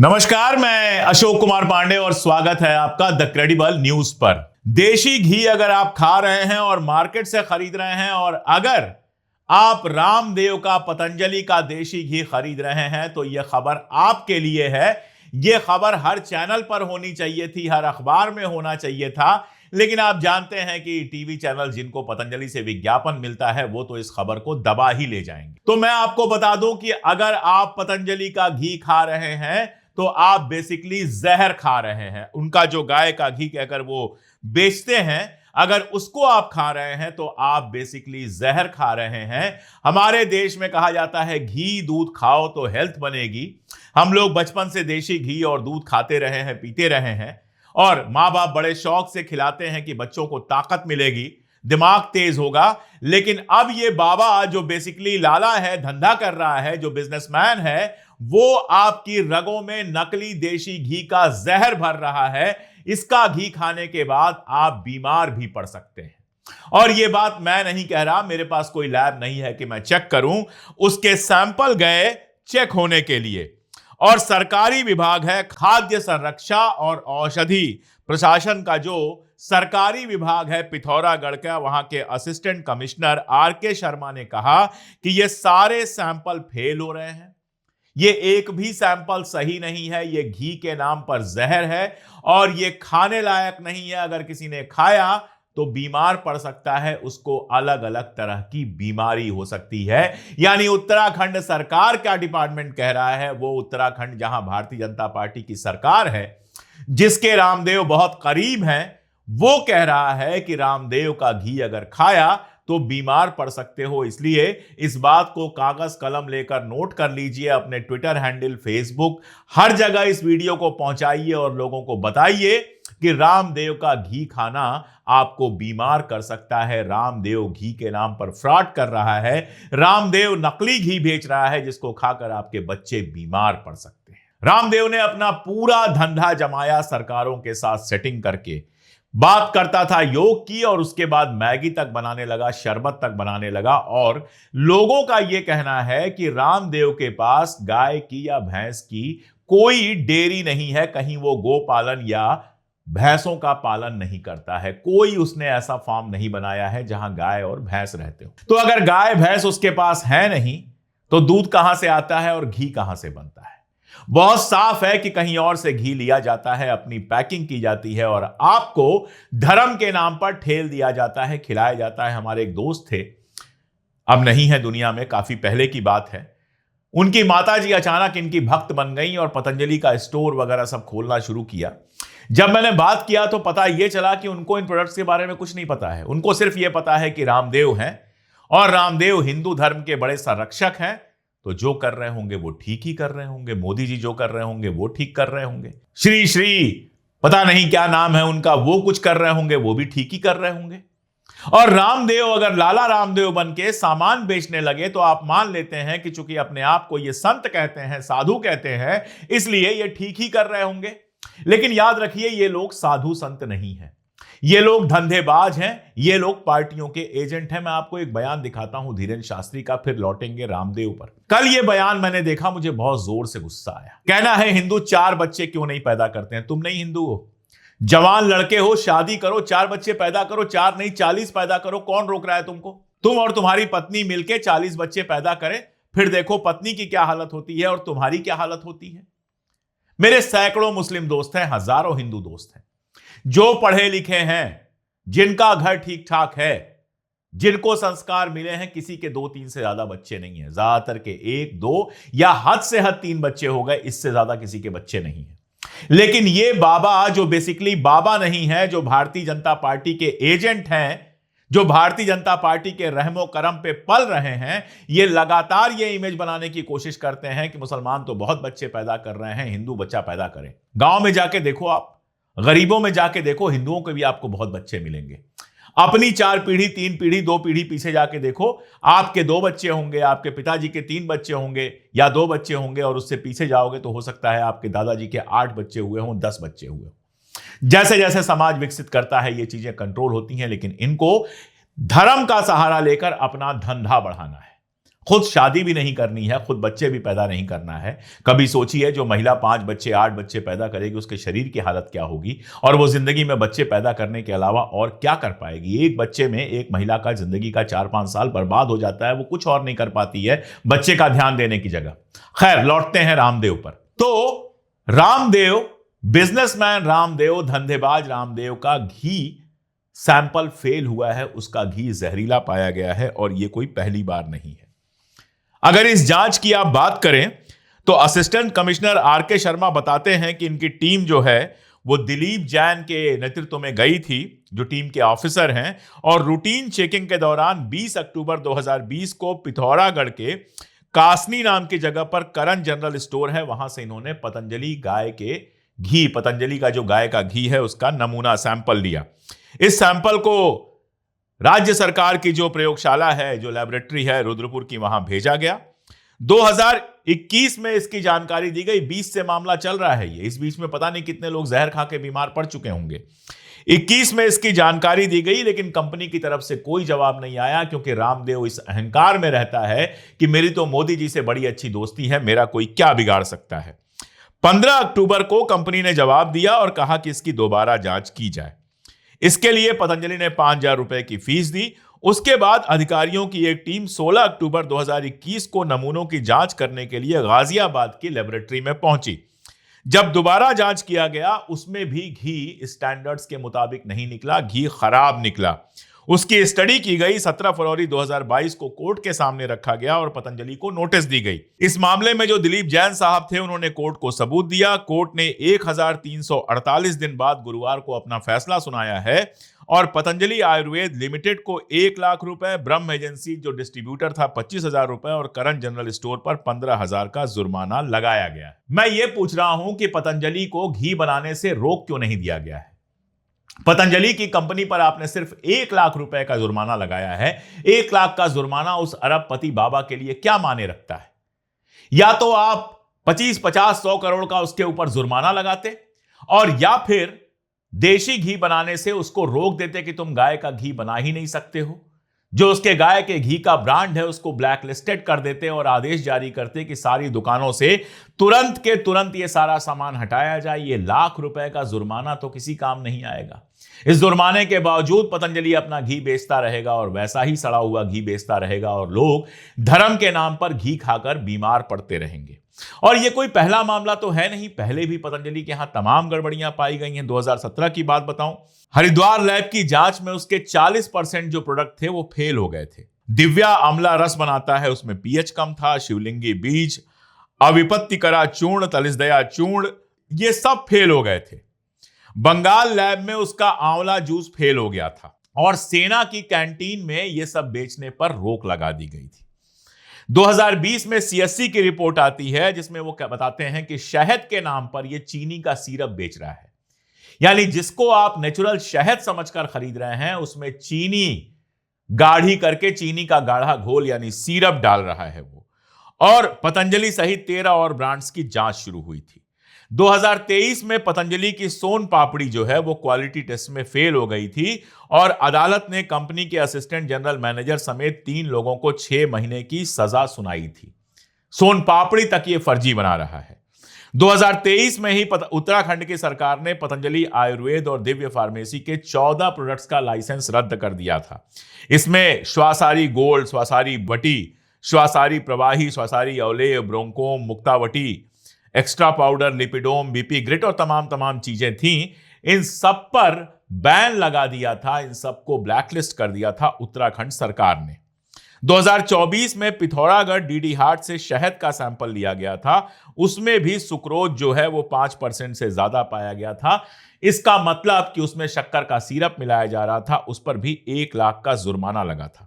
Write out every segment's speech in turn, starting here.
नमस्कार, मैं अशोक कुमार पांडे और स्वागत है आपका द क्रेडिबल न्यूज पर। देशी घी अगर आप खा रहे हैं और मार्केट से खरीद रहे हैं और अगर आप रामदेव का पतंजलि का देशी घी खरीद रहे हैं तो यह खबर आपके लिए है। यह खबर हर चैनल पर होनी चाहिए थी, हर अखबार में होना चाहिए था, लेकिन आप जानते हैं कि टीवी चैनल जिनको पतंजलि से विज्ञापन मिलता है वो तो इस खबर को दबा ही ले जाएंगे। तो मैं आपको बता दूं कि अगर आप पतंजलि का घी खा रहे हैं तो आप बेसिकली जहर खा रहे हैं। उनका जो गाय का घी कहकर वो बेचते हैं, अगर उसको आप खा रहे हैं तो आप बेसिकली जहर खा रहे हैं। हमारे देश में कहा जाता है घी दूध खाओ तो हेल्थ बनेगी। हम लोग बचपन से देशी घी और दूध खाते रहे हैं, पीते रहे हैं और माँ बाप बड़े शौक से खिलाते हैं कि बच्चों को ताकत मिलेगी, दिमाग तेज होगा। लेकिन अब ये बाबा जो बेसिकली लाला है, धंधा कर रहा है, जो बिजनेसमैन है, वो आपकी रगों में नकली देशी घी का जहर भर रहा है। इसका घी खाने के बाद आप बीमार भी पड़ सकते हैं। और यह बात मैं नहीं कह रहा, मेरे पास कोई लैब नहीं है कि मैं चेक करूं। उसके सैंपल गए चेक होने के लिए और सरकारी विभाग है खाद्य संरक्षा और औषधि प्रशासन का, जो सरकारी विभाग है पिथौरागढ़ का, वहां के असिस्टेंट कमिश्नर आर.के. शर्मा ने कहा कि ये सारे सैंपल फेल हो रहे हैं। ये एक भी सैंपल सही नहीं है। ये घी के नाम पर जहर है और ये खाने लायक नहीं है। अगर किसी ने खाया तो बीमार पड़ सकता है, उसको अलग अलग तरह की बीमारी हो सकती है। यानी उत्तराखंड सरकार क्या डिपार्टमेंट कह रहा है, वो उत्तराखंड जहां भारतीय जनता पार्टी की सरकार है, जिसके रामदेव बहुत करीब हैं, वो कह रहा है कि रामदेव का घी अगर खाया तो बीमार पड़ सकते हो। इसलिए इस बात को कागज कलम लेकर नोट कर लीजिए, अपने ट्विटर हैंडल, फेसबुक, हर जगह इस वीडियो को पहुंचाइए और लोगों को बताइए कि रामदेव का घी खाना आपको बीमार कर सकता है। रामदेव घी के नाम पर फ्रॉड कर रहा है। रामदेव नकली घी बेच रहा है जिसको खाकर आपके बच्चे बीमार पड़ सकते हैं। रामदेव ने अपना पूरा धंधा जमाया सरकारों के साथ सेटिंग करके। बात करता था योग की और उसके बाद मैगी तक बनाने लगा, शरबत तक बनाने लगा। और लोगों का यह कहना है कि रामदेव के पास गाय की या भैंस की कोई डेयरी नहीं है, कहीं वो गोपालन या भैंसों का पालन नहीं करता है। कोई उसने ऐसा फार्म नहीं बनाया है जहां गाय और भैंस रहते हो। तो अगर गाय भैंस उसके पास है नहीं तो दूध कहां से आता है और घी कहां से बनता है? बहुत साफ है कि कहीं और से घी लिया जाता है, अपनी पैकिंग की जाती है और आपको धर्म के नाम पर ठेल दिया जाता है, खिलाया जाता है। हमारे एक दोस्त थे, अब नहीं है दुनिया में, काफी पहले की बात है। उनकी माताजी अचानक इनकी भक्त बन गई और पतंजलि का स्टोर वगैरह सब खोलना शुरू किया। जब मैंने बात किया तो पता यह चला कि उनको इन प्रोडक्ट्स के बारे में कुछ नहीं पता है। उनको सिर्फ यह पता है कि रामदेव हैं और रामदेव हिंदू धर्म के बड़े संरक्षक हैं। तो जो कर रहे होंगे वो ठीक ही कर रहे होंगे, मोदी जी जो कर रहे होंगे वो ठीक कर रहे होंगे, श्री श्री पता नहीं क्या नाम है उनका, वो कुछ कर रहे होंगे, वो भी ठीक ही कर रहे होंगे। और रामदेव अगर लाला रामदेव बन के सामान बेचने लगे तो आप मान लेते हैं कि चूंकि अपने आप को ये संत कहते हैं, साधु कहते हैं, इसलिए ये ठीक ही कर रहे होंगे। लेकिन याद रखिए, ये लोग साधु संत नहीं हैं, ये लोग धंधेबाज हैं, ये लोग पार्टियों के एजेंट हैं। मैं आपको एक बयान दिखाता हूं धीरेन्द्र शास्त्री का, फिर लौटेंगे रामदेव पर। कल ये बयान मैंने देखा, मुझे बहुत जोर से गुस्सा आया। कहना है हिंदू 4 बच्चे क्यों नहीं पैदा करते हैं? तुम नहीं हिंदू हो, जवान लड़के हो, शादी करो, 4 बच्चे पैदा करो, 4 नहीं 40 पैदा करो। कौन रोक रहा है तुमको? तुम और तुम्हारी पत्नी मिलकर 40 बच्चे पैदा करें, फिर देखो पत्नी की क्या हालत होती है और तुम्हारी क्या हालत होती है। मेरे सैकड़ों मुस्लिम दोस्त हैं, हजारों हिंदू दोस्त हैं, जो पढ़े लिखे हैं, जिनका घर ठीक ठाक है, जिनको संस्कार मिले हैं। किसी के 2-3 से ज्यादा बच्चे नहीं है, ज्यादातर के 1-2 या हद से हद 3 बच्चे हो गए, इससे ज्यादा किसी के बच्चे नहीं है। लेकिन ये बाबा जो बेसिकली बाबा नहीं है, जो भारतीय जनता पार्टी के एजेंट हैं, जो भारतीय जनता पार्टी के रहमो करम पे पल रहे हैं, ये लगातार ये इमेज बनाने की कोशिश करते हैं कि मुसलमान तो बहुत बच्चे पैदा कर रहे हैं, हिंदू बच्चा पैदा करें। गांव में जाके देखो, आप गरीबों में जाके देखो, हिंदुओं के भी आपको बहुत बच्चे मिलेंगे। अपनी 4 पीढ़ी, 3 पीढ़ी, 2 पीढ़ी पीछे जाके देखो, आपके 2 बच्चे होंगे, आपके पिताजी के 3 बच्चे होंगे या 2 बच्चे होंगे, और उससे पीछे जाओगे तो हो सकता है आपके दादाजी के 8 बच्चे हुए हों, 10 बच्चे हुए हों। जैसे जैसे समाज विकसित करता है ये चीजें कंट्रोल होती हैं, लेकिन इनको धर्म का सहारा लेकर अपना धंधा बढ़ाना है। खुद शादी भी नहीं करनी है, खुद बच्चे भी पैदा नहीं करना है। कभी सोचिए जो महिला 5 बच्चे 8 बच्चे पैदा करेगी उसके शरीर की हालत क्या होगी, और वो जिंदगी में बच्चे पैदा करने के अलावा और क्या कर पाएगी। एक बच्चे में एक महिला का जिंदगी का 4-5 साल बर्बाद हो जाता है, वो कुछ और नहीं कर पाती है बच्चे का ध्यान देने की जगह। खैर, लौटते हैं रामदेव पर। तो रामदेव, बिजनेसमैन रामदेव, धंधेबाज रामदेव का घी सैंपल फेल हुआ है, उसका घी जहरीला पाया गया है, और यह कोई पहली बार नहीं है। अगर इस जांच की आप बात करें तो असिस्टेंट कमिश्नर आर के शर्मा बताते हैं कि इनकी टीम जो है वो दिलीप जैन के नेतृत्व में गई थी, जो टीम के ऑफिसर हैं, और रूटीन चेकिंग के दौरान 20 अक्टूबर 2020 को पिथौरागढ़ के कासनी नाम की जगह पर करण जनरल स्टोर है, वहां से इन्होंने पतंजलि गाय के घी, पतंजलि का जो गाय का घी है उसका नमूना सैंपल लिया। इस सैंपल को राज्य सरकार की जो प्रयोगशाला है, जो लैबोरेटरी है रुद्रपुर की, वहां भेजा गया। 2021 में इसकी जानकारी दी गई। 20 से मामला चल रहा है ये, इस बीच में पता नहीं कितने लोग जहर खा के बीमार पड़ चुके होंगे। 21 में इसकी जानकारी दी गई, लेकिन कंपनी की तरफ से कोई जवाब नहीं आया, क्योंकि रामदेव इस अहंकार में रहता है कि मेरी तो मोदी जी से बड़ी अच्छी दोस्ती है, मेरा कोई क्या बिगाड़ सकता है। 15 अक्टूबर को कंपनी ने जवाब दिया और कहा कि इसकी दोबारा जांच की जाए। इसके लिए पतंजलि ने 5,000 रुपए की फीस दी। उसके बाद अधिकारियों की एक टीम 16 अक्टूबर 2021 को नमूनों की जांच करने के लिए गाजियाबाद की लेबोरेटरी में पहुंची। जब दोबारा जांच किया गया, उसमें भी घी स्टैंडर्ड्स के मुताबिक नहीं निकला, घी खराब निकला। उसकी स्टडी की गई। 17 फरवरी 2022 को कोर्ट के सामने रखा गया और पतंजलि को नोटिस दी गई। इस मामले में जो दिलीप जैन साहब थे, उन्होंने कोर्ट को सबूत दिया। कोर्ट ने 1348 दिन बाद गुरुवार को अपना फैसला सुनाया है, और पतंजलि आयुर्वेद लिमिटेड को 1 लाख रुपए, ब्रह्म एजेंसी जो डिस्ट्रीब्यूटर था 25,000 रुपए, और करण जनरल स्टोर पर 15,000 का जुर्माना लगाया गया। मैं ये पूछ रहा हूं कि पतंजलि को घी बनाने से रोक क्यों नहीं दिया गया है? पतंजलि की कंपनी पर आपने सिर्फ 1 लाख रुपए का जुर्माना लगाया है। 1 लाख का जुर्माना उस अरबपति बाबा के लिए क्या माने रखता है? या तो आप 25, 50, 100 करोड़ का उसके ऊपर जुर्माना लगाते, और या फिर देशी घी बनाने से उसको रोक देते कि तुम गाय का घी बना ही नहीं सकते हो। जो उसके गाय के घी का ब्रांड है उसको ब्लैक लिस्टेड कर देते और आदेश जारी करते कि सारी दुकानों से तुरंत के तुरंत ये सारा सामान हटाया जाए। ये लाख रुपए का जुर्माना तो किसी काम नहीं आएगा। इस जुर्माने के बावजूद पतंजलि अपना घी बेचता रहेगा, और वैसा ही सड़ा हुआ घी बेचता रहेगा, और लोग धर्म के नाम पर घी खाकर बीमार पड़ते रहेंगे। और ये कोई पहला मामला तो है नहीं, पहले भी पतंजलि के यहां तमाम गड़बड़ियां पाई गई हैं। 2017 की बात बताऊं, हरिद्वार लैब की जांच में उसके 40% जो प्रोडक्ट थे वो फेल हो गए थे। दिव्या आंवला रस बनाता है, उसमें पीएच कम था। शिवलिंगी बीज, अविपत्तिकरा चूर्ण, तलिसदया चूर्ण, ये सब फेल हो गए थे। बंगाल लैब में उसका आंवला जूस फेल हो गया था, और सेना की कैंटीन में यह सब बेचने पर रोक लगा दी गई थी। 2020 में सीएससी की रिपोर्ट आती है, जिसमें वो क्या बताते हैं कि शहद के नाम पर यह चीनी का सिरप बेच रहा है। यानी जिसको आप नेचुरल शहद समझकर खरीद रहे हैं, उसमें चीनी गाढ़ी करके चीनी का गाढ़ा घोल यानी सिरप डाल रहा है वो। और पतंजलि सहित 13 और ब्रांड्स की जांच शुरू हुई थी। 2023 में पतंजलि की सोन पापड़ी जो है वो क्वालिटी टेस्ट में फेल हो गई थी, और अदालत ने कंपनी के असिस्टेंट जनरल मैनेजर समेत 3 लोगों को 6 महीने की सजा सुनाई थी। सोन पापड़ी तक ये फर्जी बना रहा है। 2023 में ही उत्तराखंड की सरकार ने पतंजलि आयुर्वेद और दिव्य फार्मेसी के 14 प्रोडक्ट्स का लाइसेंस रद्द कर दिया था। इसमें Swasari gold, Swasari Bati, Swasari Pravahi, Swasari Avaleh, Bronchom, Muktavati, extra powder, Lipidom, BP Grit और तमाम चीजें थीं। इन सब पर बैन लगा दिया था, इन सबको ब्लैकलिस्ट कर दिया था उत्तराखंड सरकार ने। 2024 में पिथौरागढ़ डीडी हाट से शहद का सैंपल लिया गया था, उसमें भी सुक्रोज जो है वो 5% से ज्यादा पाया गया था। इसका मतलब कि उसमें शक्कर का सिरप मिलाया जा रहा था, उस पर भी 1 लाख का जुर्माना लगा था।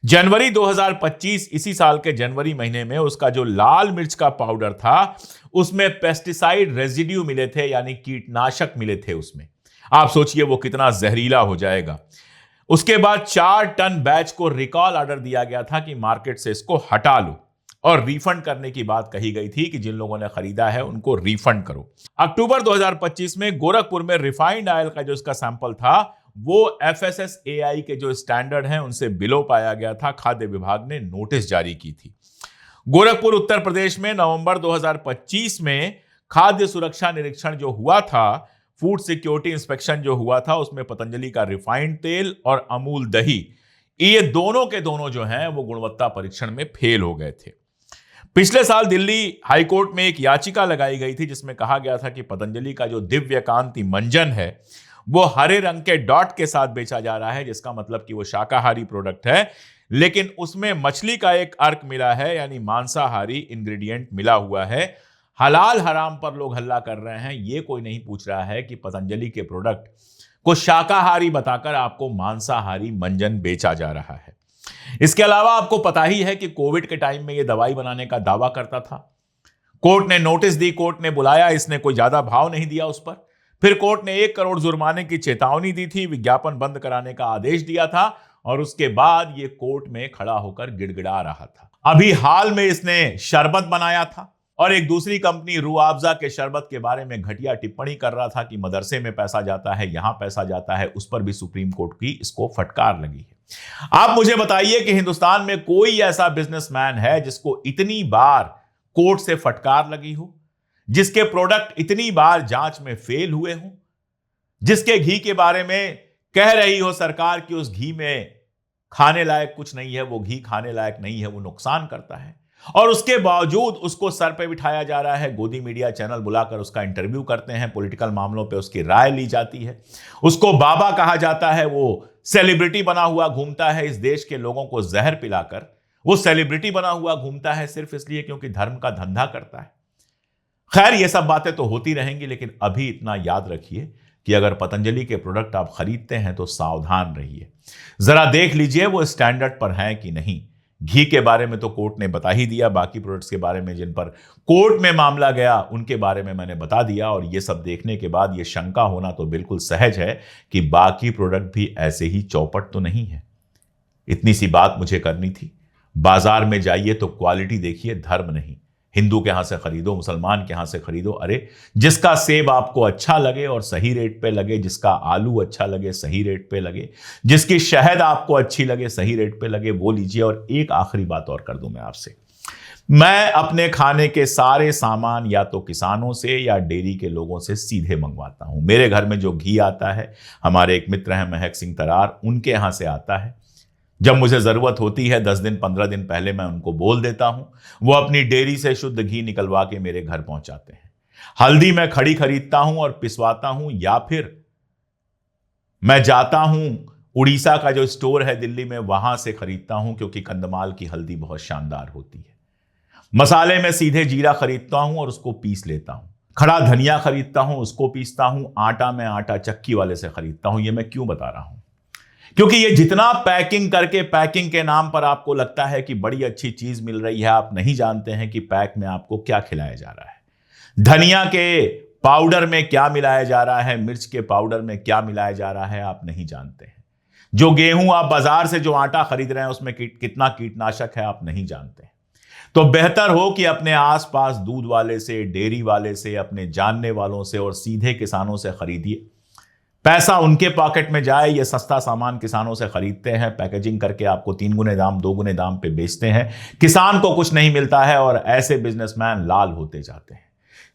जनवरी 2025, इसी साल के जनवरी महीने में उसका जो लाल मिर्च का पाउडर था, उसमें पेस्टिसाइड रेजिड्यू मिले थे, यानी कीटनाशक मिले थे उसमें। आप सोचिए वो कितना जहरीला हो जाएगा। उसके बाद 4 टन बैच को रिकॉल ऑर्डर दिया गया था कि मार्केट से इसको हटा लो, और रिफंड करने की बात कही गई थी कि जिन लोगों ने खरीदा है उनको रिफंड करो। अक्टूबर 2025 में गोरखपुर में रिफाइंड ऑयल का जो इसका सैंपल था वो FSSAI के जो स्टैंडर्ड हैं उनसे बिलो पाया गया था। खाद्य विभाग ने नोटिस जारी की थी। गोरखपुर उत्तर प्रदेश में नवंबर 2025 में खाद्य सुरक्षा निरीक्षण जो हुआ था, फूड सिक्योरिटी इंस्पेक्शन जो हुआ था, उसमें पतंजलि का रिफाइंड तेल और अमूल दही, ये दोनों के दोनों जो हैं वो गुणवत्ता परीक्षण में फेल हो गए थे। पिछले साल दिल्ली हाईकोर्ट में एक याचिका लगाई गई थी जिसमें कहा गया था कि पतंजलि का जो दिव्यकांति मंजन है वो हरे रंग के डॉट के साथ बेचा जा रहा है, जिसका मतलब कि वो शाकाहारी प्रोडक्ट है, लेकिन उसमें मछली का एक अर्क मिला है, यानी मांसाहारी इंग्रेडिएंट मिला हुआ है। हलाल हराम पर लोग हल्ला कर रहे हैं, ये कोई नहीं पूछ रहा है कि पतंजलि के प्रोडक्ट को शाकाहारी बताकर आपको मांसाहारी मंजन बेचा जा रहा है। इसके अलावा आपको पता ही है कि कोविड के टाइम में यह दवाई बनाने का दावा करता था। कोर्ट ने नोटिस दी, कोर्ट ने बुलाया, इसने कोई ज्यादा भाव नहीं दिया उस पर। फिर कोर्ट ने 1 करोड़ जुर्माने की चेतावनी दी थी, विज्ञापन बंद कराने का आदेश दिया था, और उसके बाद यह कोर्ट में खड़ा होकर गिड़गिड़ा रहा था। अभी हाल में इसने शरबत बनाया था और एक दूसरी कंपनी रूअफ़ज़ा के शरबत के बारे में घटिया टिप्पणी कर रहा था कि मदरसे में पैसा जाता है, यहां पैसा जाता है। उस पर भी सुप्रीम कोर्ट की इसको फटकार लगी है। आप मुझे बताइए कि हिंदुस्तान में कोई ऐसा बिजनेसमैन है जिसको इतनी बार कोर्ट से फटकार लगी हो, जिसके प्रोडक्ट इतनी बार जांच में फेल हुए हों, जिसके घी के बारे में कह रही हो सरकार कि उस घी में खाने लायक कुछ नहीं है, वो घी खाने लायक नहीं है, वो नुकसान करता है, और उसके बावजूद उसको सर पे बिठाया जा रहा है। गोदी मीडिया चैनल बुलाकर उसका इंटरव्यू करते हैं, पॉलिटिकल मामलों पे उसकी राय ली जाती है, उसको बाबा कहा जाता है, वो सेलिब्रिटी बना हुआ घूमता है, इस देश के लोगों को जहर पिलाकर वो सेलिब्रिटी बना हुआ घूमता है सिर्फ इसलिए क्योंकि धर्म का धंधा करता है। खैर, ये सब बातें तो होती रहेंगी, लेकिन अभी इतना याद रखिए कि अगर पतंजलि के प्रोडक्ट आप खरीदते हैं तो सावधान रहिए। जरा देख लीजिए वो स्टैंडर्ड पर हैं कि नहीं। घी के बारे में तो कोर्ट ने बता ही दिया, बाकी प्रोडक्ट्स के बारे में जिन पर कोर्ट में मामला गया उनके बारे में मैंने बता दिया, और ये सब देखने के बाद ये शंका होना तो बिल्कुल सहज है कि बाकी प्रोडक्ट भी ऐसे ही चौपट तो नहीं है। इतनी सी बात मुझे करनी थी। बाजार में जाइए तो क्वालिटी देखिए, धर्म नहीं। हिंदू के यहां से खरीदो, मुसलमान के यहां से खरीदो, अरे जिसका सेब आपको अच्छा लगे और सही रेट पे लगे, जिसका आलू अच्छा लगे सही रेट पे लगे, जिसकी शहद आपको अच्छी लगे सही रेट पे लगे, वो लीजिए। और एक आखिरी बात और कर दूं मैं आपसे, मैं अपने खाने के सारे सामान या तो किसानों से या डेयरी के लोगों से सीधे मंगवाता हूं। मेरे घर में जो घी आता है, हमारे एक मित्र हैं महक सिंह तरार, उनके यहां से आता है। जब मुझे जरूरत होती है 10 दिन 15 दिन पहले मैं उनको बोल देता हूं, वो अपनी डेयरी से शुद्ध घी निकलवा के मेरे घर पहुंचाते हैं। हल्दी मैं खड़ी खरीदता हूं और पिसवाता हूं, या फिर मैं जाता हूं उड़ीसा का जो स्टोर है दिल्ली में, वहां से खरीदता हूं, क्योंकि कंधमाल की हल्दी बहुत शानदार होती है। मसाले में सीधे जीरा खरीदता हूं और उसको पीस लेता हूं। खड़ा धनिया खरीदता हूं, उसको पीसता हूं। आटा मैं आटा चक्की वाले से खरीदता हूं। ये मैं क्यों बता रहा हूं? क्योंकि ये जितना पैकिंग करके, पैकिंग के नाम पर आपको लगता है कि बड़ी अच्छी चीज मिल रही है, आप नहीं जानते हैं कि पैक में आपको क्या खिलाया जा रहा है। धनिया के पाउडर में क्या मिलाया जा रहा है, मिर्च के पाउडर में क्या मिलाया जा रहा है, आप नहीं जानते हैं। जो गेहूं आप बाजार से जो आटा खरीद रहे हैं उसमें कितना कीटनाशक है, आप नहीं जानते हैं। तो बेहतर हो कि अपने आसपास दूध वाले से, डेयरी वाले से, अपने जानने वालों से और सीधे किसानों से खरीदिए। पैसा उनके पॉकेट में जाए। ये सस्ता सामान किसानों से खरीदते हैं, पैकेजिंग करके आपको 3 गुने दाम 2 गुने दाम पे बेचते हैं। किसान को कुछ नहीं मिलता है और ऐसे बिजनेसमैन लाल होते जाते हैं।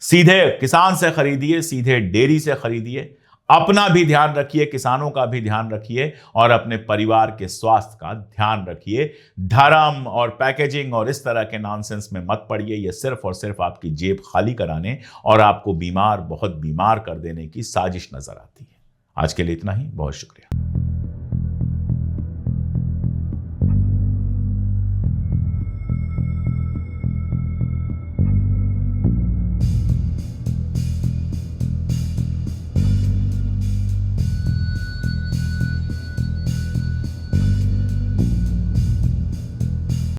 सीधे किसान से खरीदिए, सीधे डेयरी से खरीदिए। अपना भी ध्यान रखिए, किसानों का भी ध्यान रखिए और अपने परिवार के स्वास्थ्य का ध्यान रखिए। धर्म और पैकेजिंग और इस तरह के नॉनसेंस में मत पड़िए। ये सिर्फ और सिर्फ आपकी जेब खाली कराने और आपको बीमार, बहुत बीमार कर देने की साजिश नजर आती है। आज के लिए इतना ही। बहुत शुक्रिया।